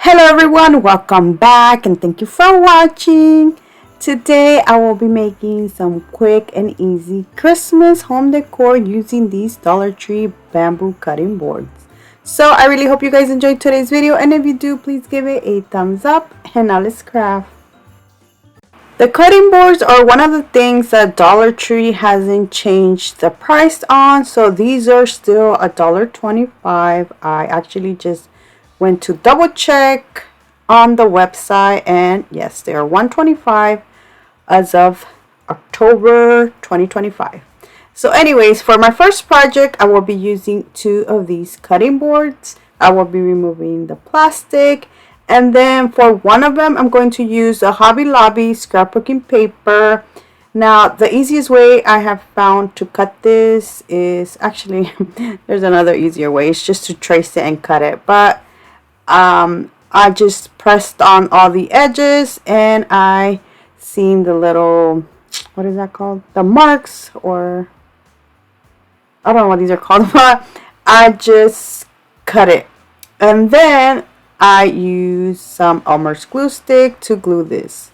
Hello everyone, welcome back and thank you for watching. Today I will be making some quick and easy Christmas home decor using these Dollar Tree bamboo cutting boards. So I really hope you guys enjoyed today's video, and if you do, please give it a thumbs up. And now let's craft. The cutting boards are one of the things that Dollar Tree hasn't changed the price on, so these are still $1.25. I actually just went to double check on the website, and yes, they are $1.25 as of October 2025. So anyways, for my first project, I will be using two of these cutting boards. I will be removing the plastic, and then for one of them, I'm going to use a Hobby Lobby scrapbooking paper. Now, the easiest way I have found to cut this is actually, there's another easier way. It's just to trace it and cut it. But I just pressed on all the edges, and I seen the little, what is that called? The marks, or I don't know what these are called, but I just cut it. And then I use some Elmer's glue stick to glue this.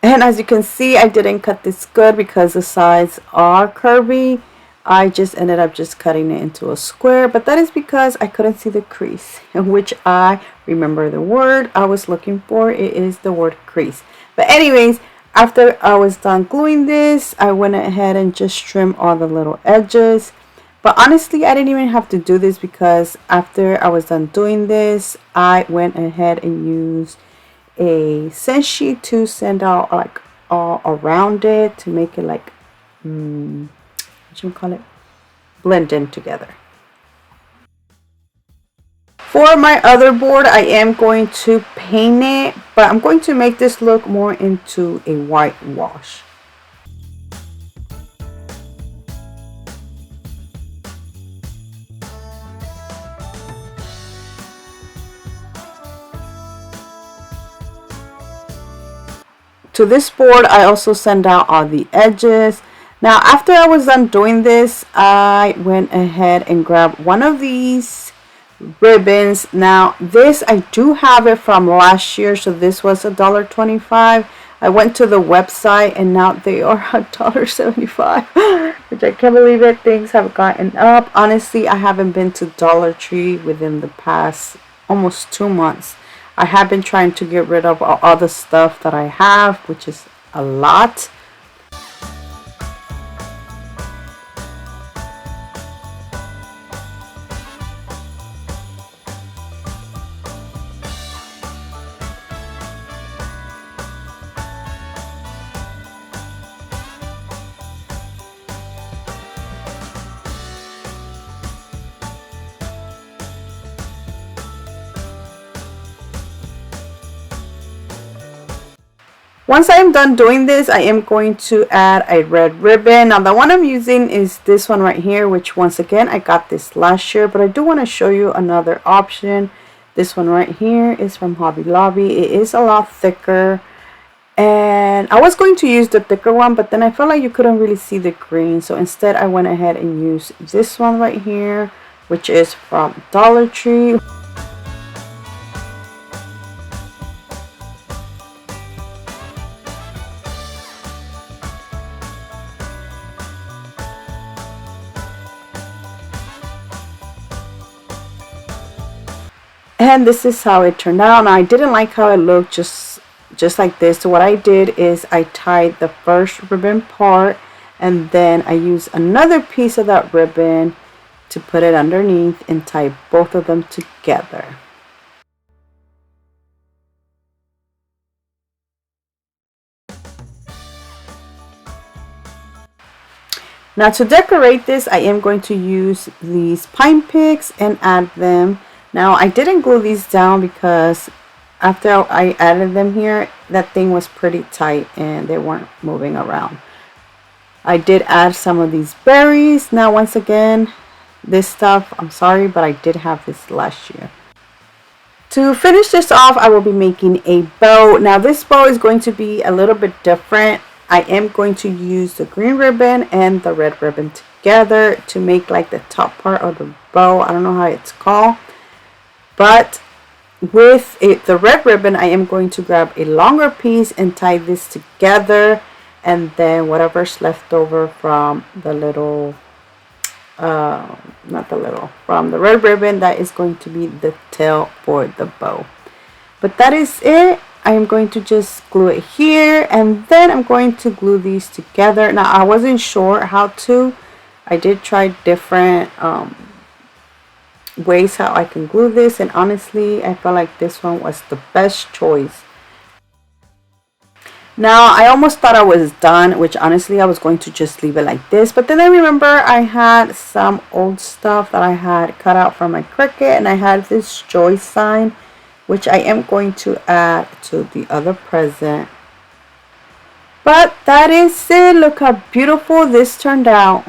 And as you can see, I didn't cut this good because the sides are curvy. I just ended up just cutting it into a square, but that is because I couldn't see the crease, in which I remember the word I was looking for. It is the word crease. But anyways, after I was done gluing this, I went ahead and just trimmed all the little edges. But honestly, I didn't even have to do this because after I was done doing this, I went ahead and used a scent sheet to send out like all around it to make it like what you call it, blend in together. For my other board, I am going to paint it, but I'm going to make this look more into a whitewash. To this board, I also send out all the edges. Now, after I was done doing this, I went ahead and grabbed one of these ribbons. Now, this, I do have it from last year, so this was $1.25. I went to the website, and now they are $1.75, which I can't believe it. Things have gotten up. Honestly, I haven't been to Dollar Tree within the past almost 2 months. I have been trying to get rid of all the stuff that I have, which is a lot. Once I am done doing this, I am going to add a red ribbon. Now, the one I'm using is this one right here, which once again, I got this last year, but I do want to show you another option. This one right here is from Hobby Lobby. It is a lot thicker, and I was going to use the thicker one, but then I felt like you couldn't really see the green. So instead, I went ahead and used this one right here, which is from Dollar Tree. And this is how it turned out. Now, I didn't like how it looked just like this. So what I did is I tied the first ribbon part, and then I used another piece of that ribbon to put it underneath and tie both of them together. Now, to decorate this, I am going to use these pine picks and add them. Now, I didn't glue these down because after I added them here, that thing was pretty tight and they weren't moving around. I did add some of these berries. Now, once again, this stuff, I'm sorry, but I did have this last year. To finish this off, I will be making a bow. Now, this bow is going to be a little bit different. I am going to use the green ribbon and the red ribbon together to make like the top part of the bow. I don't know how it's called. But with the red ribbon, I am going to grab a longer piece and tie this together, and then whatever's left over from the little from the red ribbon, that is going to be the tail for the bow. But that is it. I am going to just glue it here, and then I'm going to glue these together. Now, I wasn't sure how to. I did try different ways how I can glue this, and honestly I felt like this one was the best choice. Now, I almost thought I was done, which honestly I was going to just leave it like this, but then I remember I had some old stuff that I had cut out from my Cricut, and I had this joy sign, which I am going to add to the other present. But that is it. Look how beautiful this turned out.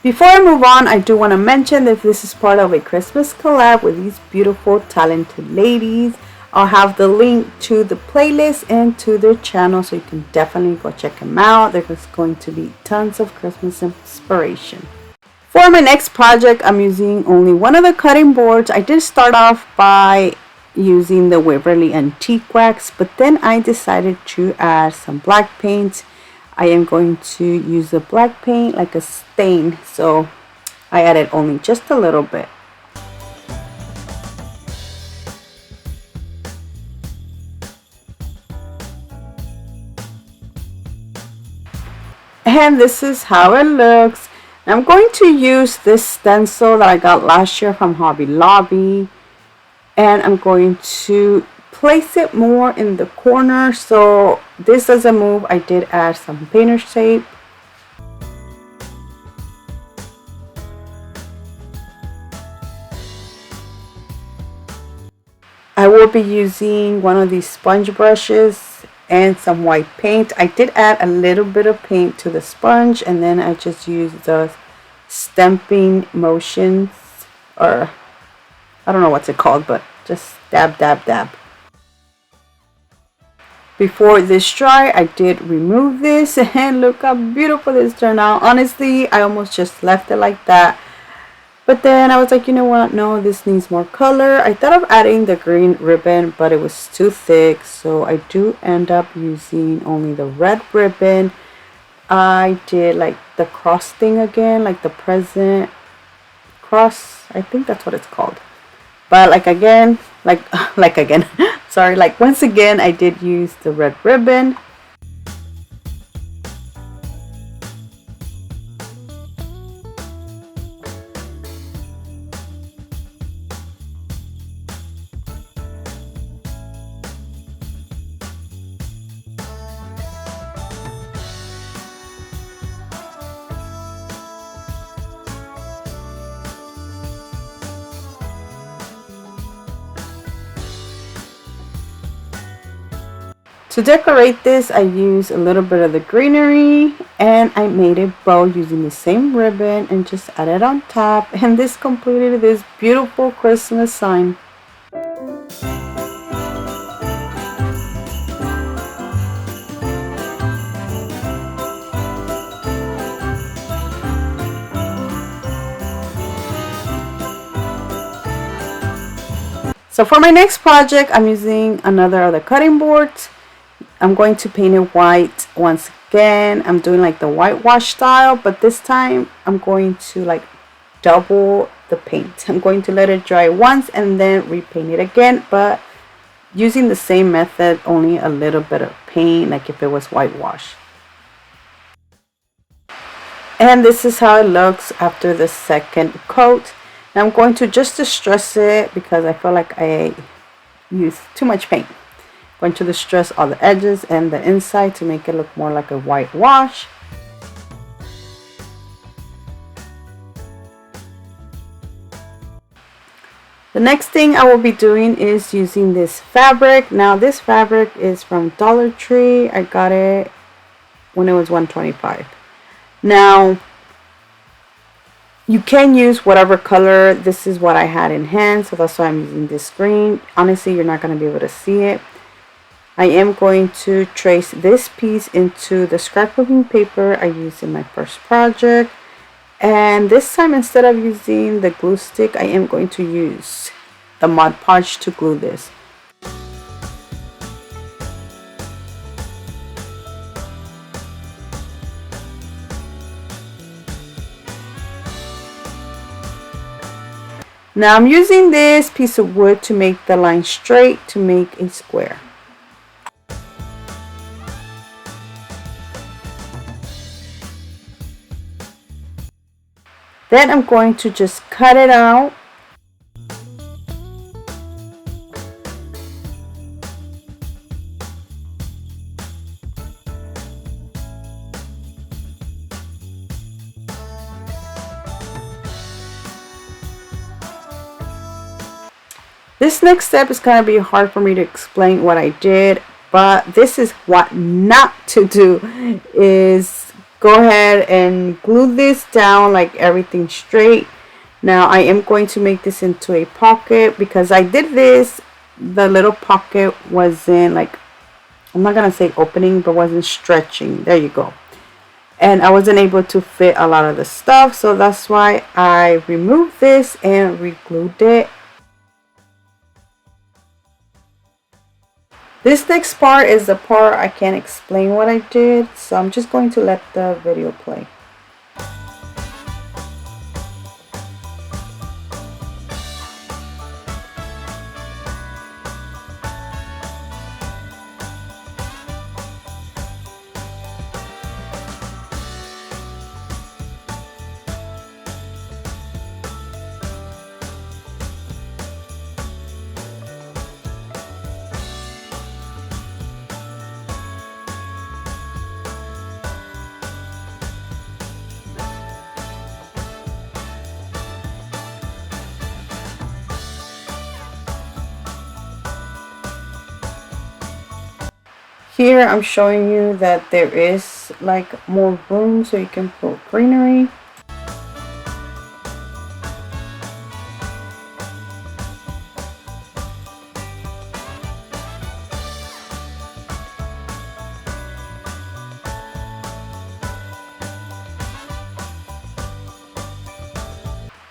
Before I move on, I do want to mention that this is part of a Christmas collab with these beautiful, talented ladies. I'll have the link to the playlist and to their channel, so you can definitely go check them out. There's going to be tons of Christmas inspiration. For my next project, I'm using only one of the cutting boards. I did start off by using the Waverly Antique Wax, but then I decided to add some black paint. I am going to use the black paint like a stain, so I added only just a little bit. And this is how it looks. I'm going to use this stencil that I got last year from Hobby Lobby, and I'm going to place it more in the corner so this doesn't move. I did add some painter's tape. I will be using one of these sponge brushes and some white paint. I did add a little bit of paint to the sponge, and then I just used the stamping motions, or I don't know what's it called, but just dab, dab, dab. Before this dry, I did remove this, and look how beautiful this turned out. Honestly, I almost just left it like that, but then I was like, you know what, no, this needs more color. I thought of adding the green ribbon, but it was too thick, so I do end up using only the red ribbon. I did like the cross thing again, like the present cross, I think that's what it's called. But like again, like again, sorry, like once again, I did use the red ribbon. To decorate this, I used a little bit of the greenery, and I made a bow using the same ribbon and just added on top, and this completed this beautiful Christmas sign. So for my next project, I'm using another of the cutting boards. I'm going to paint it white once again. I'm doing like the whitewash style, but this time I'm going to like double the paint. I'm going to let it dry once and then repaint it again, but using the same method, only a little bit of paint, like if it was whitewash. And this is how it looks after the second coat. Now I'm going to just distress it because I feel like I used too much paint. Going to distress all the edges and the inside to make it look more like a whitewash. The next thing I will be doing is using this fabric. Now this fabric is from Dollar Tree. I got it when it was $1.25. Now You can use whatever color. This is what I had in hand, so that's why I'm using this green. Honestly, you're not going to be able to see it. I am going to trace this piece into the scrapbooking paper I used in my first project. And this time, instead of using the glue stick, I am going to use the Mod Podge to glue this. Now I'm using this piece of wood to make the line straight to make a square. Then I'm going to just cut it out. This next step is going to be hard for me to explain what I did, but this is what not to do, is go ahead and glue this down like everything straight. Now I am going to make this into a pocket because I did this, the little pocket wasn't like, I'm not going to say opening, but wasn't stretching. There you go. And I wasn't able to fit a lot of the stuff, so that's why I removed this and re-glued it. This next part is the part I can't explain what I did, so I'm just going to let the video play. Here I'm showing you that there is like more room so you can put greenery.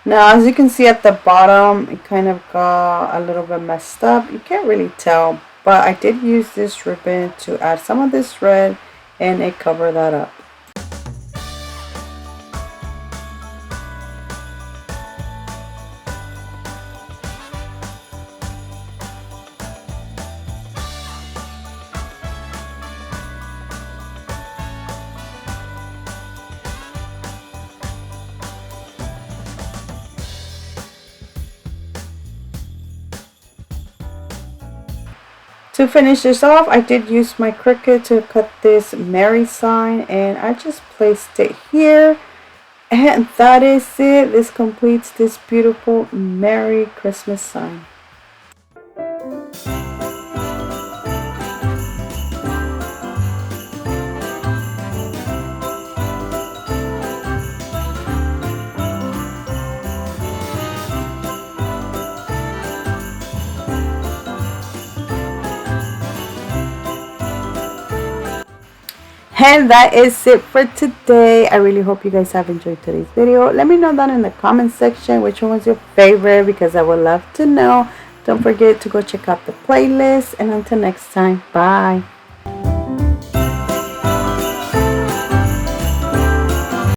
Now as you can see at the bottom, it kind of got a little bit messed up. You can't really tell, but I did use this ribbon to add some of this red and it covered that up. To finish this off, I did use my Cricut to cut this Mary sign and I just placed it here. And that is it. This completes this beautiful Merry Christmas sign. And that is it for today. I really hope you guys have enjoyed today's video. Let me know down in the comment section which one was your favorite, because I would love to know. Don't forget to go check out the playlist, and until next time, bye.